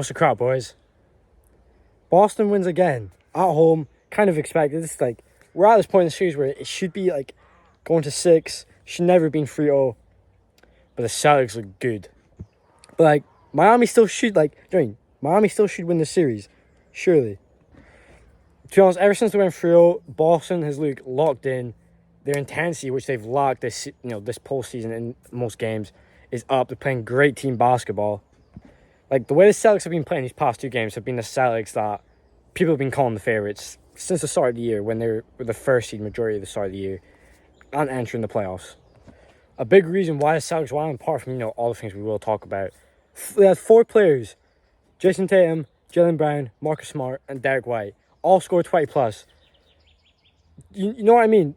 What's the crap, boys? Boston wins again at home. Kind of expected. It's like we're at this point in the series where it should be like going to 6. Should never have been 3-0. But the Celtics look good. But like Miami still should Miami still should win the series, surely. To be honest, ever since they went 3-0, Boston has looked locked in. Their intensity, which they've lacked this postseason in most games, is up. They're playing great team basketball. Like, the way the Celtics have been playing these past 2 games have been the Celtics that people have been calling the favourites since the start of the year, when they were the first seed majority of the start of the year and entering the playoffs. A big reason why the Celtics won, apart from, all the things we will talk about, they had 4 players, Jason Tatum, Jaylen Brown, Marcus Smart, and Derek White, all scored 20+. You know what I mean?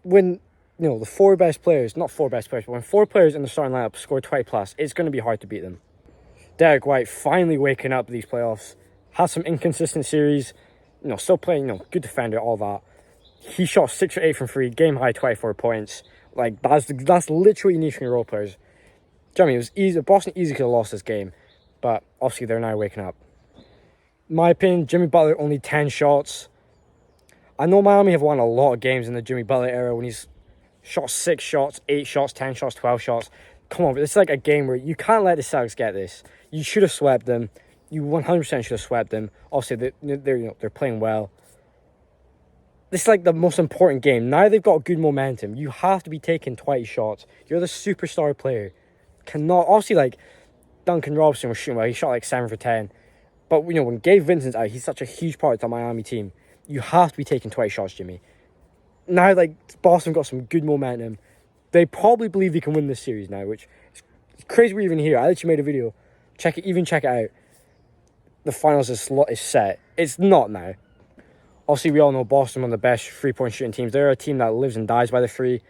When, the 4 best players, not 4 best players, but when 4 players in the starting lineup score 20+, it's going to be hard to beat them. Derek White finally waking up these playoffs. Has some inconsistent series. Still playing, good defender, all that. He shot 6 or 8 from 3, game high 24 points. Like, that's literally what you need from your role players. Do you know what I mean? It was easy. Boston easily could have lost this game. But obviously they're now waking up. In my opinion, Jimmy Butler only 10 shots. I know Miami have won a lot of games in the Jimmy Butler era when he's shot 6 shots, 8 shots, 10 shots, 12 shots. Come on, it's like a game where you can't let the Celtics get this. You should have swept them. You 100% should have swept them. Obviously, they're playing well. This is like the most important game. Now they've got good momentum. You have to be taking 20 shots. You're the superstar player. Obviously, like, Duncan Robinson was shooting well. He shot like 7 for 10. But, when Gabe Vincent's out, he's such a huge part of the Miami team. You have to be taking 20 shots, Jimmy. Now, like, Boston got some good momentum. They probably believe they can win this series now, which is crazy we're even here. I literally made a video. Check it out. The finals is set. It's not now. Obviously, we all know Boston are one of the best 3-point shooting teams. They're a team that lives and dies by the 3.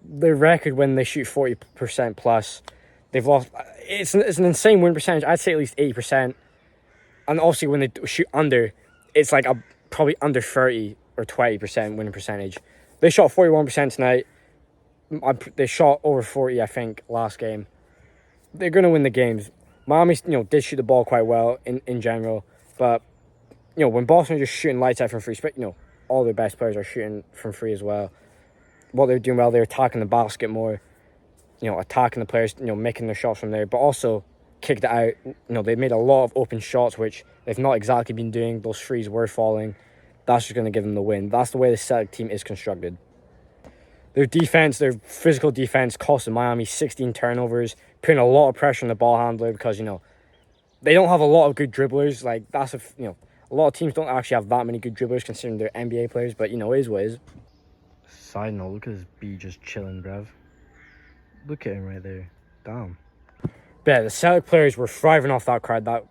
Their record when they shoot 40% plus. They've lost. It's an insane win percentage. I'd say at least 80%. And obviously, when they shoot under, it's like probably under 30 or 20% winning percentage. They shot 41% tonight. They shot over 40, I think, last game. They're going to win the games. Miami, did shoot the ball quite well in general. But, when Boston are just shooting lights out from free, all their best players are shooting from free as well. What they're doing well, they're attacking the basket more. Attacking the players, making their shots from there. But also kicked it out. They made a lot of open shots, which they've not exactly been doing. Those threes were falling. That's just going to give them the win. That's the way the Celtic team is constructed. Their defense, their physical defense, costed Miami 16 turnovers, putting a lot of pressure on the ball handler because, they don't have a lot of good dribblers. Like, that's a lot of teams don't actually have that many good dribblers considering they're NBA players, but, it is what it is. Side note, look at this B just chilling, bruv. Look at him right there. Damn. But yeah, the Celtic players were thriving off that crowd, that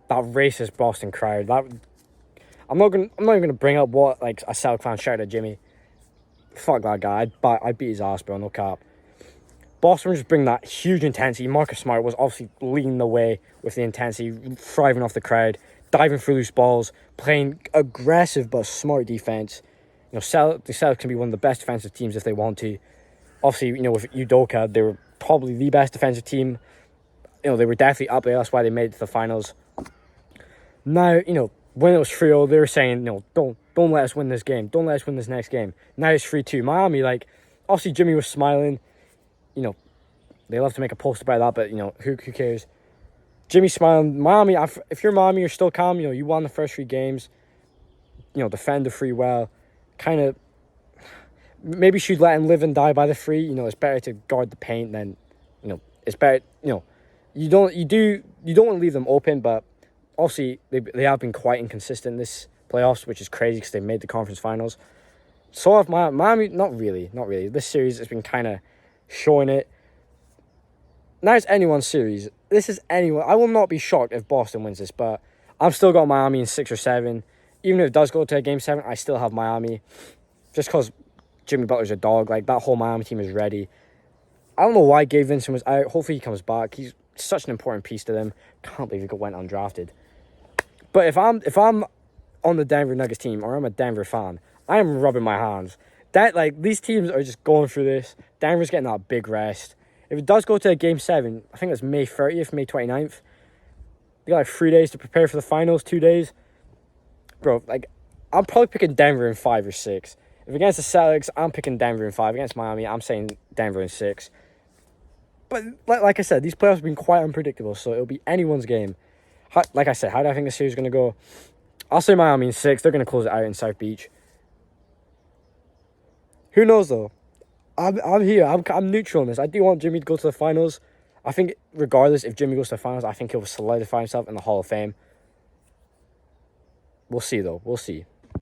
racist Boston crowd. I'm not even gonna bring up what like a Celtic fan shouted at Jimmy. Fuck that guy. I'd beat his ass, bro. No cap. Boston was just bringing that huge intensity. Marcus Smart was obviously leading the way with the intensity, thriving off the crowd, diving through loose balls, playing aggressive but smart defense. The Celtics can be one of the best defensive teams if they want to. Obviously, with Udoka, they were probably the best defensive team. They were definitely up there. That's why they made it to the finals. Now, when it was 3-0, they were saying, don't let us win this game. Don't let us win this next game. Now it's 3-2. Miami, obviously Jimmy was smiling. They love to make a post about that, but, who cares? Jimmy smiling. Miami, if you're Miami, you're still calm. You won the first 3 games. Defend the 3 well. Kind of, maybe you should let him live and die by the 3. It's better to guard the paint than, it's better, you don't want to leave them open, but obviously they have been quite inconsistent this playoffs, which is crazy because they made the conference finals. So have Miami, not really. This series has been kind of showing it. Now it's anyone's series. This is anyone. I will not be shocked if Boston wins this, but I've still got Miami in 6 or 7. Even if it does go to a game 7, I still have Miami. Just because Jimmy Butler's a dog. Like, that whole Miami team is ready. I don't know why Gabe Vincent was out. Hopefully he comes back. He's such an important piece to them. Can't believe he went undrafted. But if I'm on the Denver Nuggets team or I'm a Denver fan, I am rubbing my hands. These teams are just going through this. Denver's getting that big rest. If it does go to a game 7, I think it's May 30th, May 29th, They got like 3 days to prepare for the finals, 2 days. Bro, like, I'm probably picking Denver in 5 or 6. If against the Celtics, I'm picking Denver in 5. Against Miami, I'm saying Denver in 6. But like I said, these playoffs have been quite unpredictable, so it'll be anyone's game. Like I said, how do I think the series is going to go? I'll say Miami in 6. They're going to close it out in South Beach. Who knows, though? I'm here. I'm neutral on this. I do want Jimmy to go to the finals. I think, regardless, if Jimmy goes to the finals, I think he'll solidify himself in the Hall of Fame. We'll see, though. We'll see.